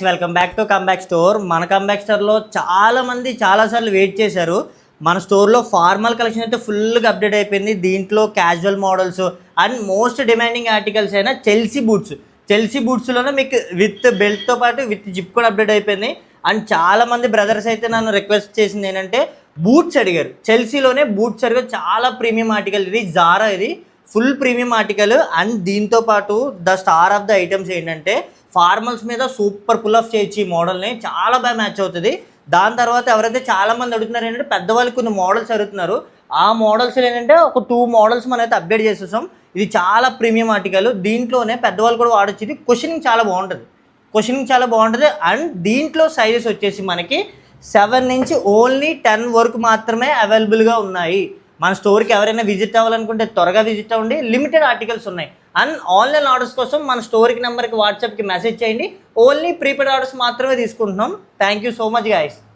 Welcome back to comeback store. మన comeback స్టోర్లో చాలా మంది చాలాసార్లు వెయిట్ చేశారు. మన స్టోర్లో ఫార్మల్ కలెక్షన్ అయితే ఫుల్గా అప్డేట్ అయిపోయింది. దీంట్లో casual models and most demanding articles అయినా చెల్సీ బూట్స్లోనే మీకు విత్ బెల్ట్తో పాటు విత్ జిప్ కూడా అప్డేట్ అయిపోయింది. అండ్ చాలామంది బ్రదర్స్ అయితే నన్ను రిక్వెస్ట్ చేసింది ఏంటంటే బూట్స్ అడిగారు. చెల్సీలోనే బూట్స్ అడిగారు. చాలా ప్రీమియం ఆర్టికల్ ఇది. జారా ఇది ఫుల్ ప్రీమియం ఆర్టికల్. అండ్ దీంతో పాటు the star of the items ఏంటంటే ఫార్మల్స్ మీద సూపర్ పుల్ ఆఫ్ చేయొచ్చు. ఈ మోడల్ని చాలా బాగా మ్యాచ్ అవుతుంది. దాని తర్వాత ఎవరైతే చాలామంది అడుగుతున్నారు ఏంటంటే పెద్దవాళ్ళకి కొన్ని మోడల్స్ అడుగుతున్నారు. ఆ మోడల్స్ ఏంటంటే ఒక 2 మోడల్స్ మనం అయితే అప్డేట్ చేసేసాం. ఇది చాలా ప్రీమియం ఆర్టికల్. దీంట్లోనే పెద్దవాళ్ళు కూడా వాడచ్చు. ఇది క్వశ్చనింగ్ చాలా బాగుంటుంది. అండ్ దీంట్లో సైజెస్ వచ్చేసి మనకి 7 నుంచి ఓన్లీ 10 వరకు మాత్రమే అవైలబుల్గా ఉన్నాయి. మన స్టోర్కి ఎవరైనా విజిట్ అవ్వాలనుకుంటే త్వరగా విజిట్ అవ్వండి. లిమిటెడ్ ఆర్టికల్స్ ఉన్నాయి. అండ్ ఆన్లైన్ ఆర్డర్స్ కోసం మన స్టోర్కి నెంబర్కి వాట్సాప్కి మెసేజ్ చేయండి. ఓన్లీ ప్రీపెయిడ్ ఆర్డర్స్ మాత్రమే తీసుకుంటున్నాం. Thank you so much guys.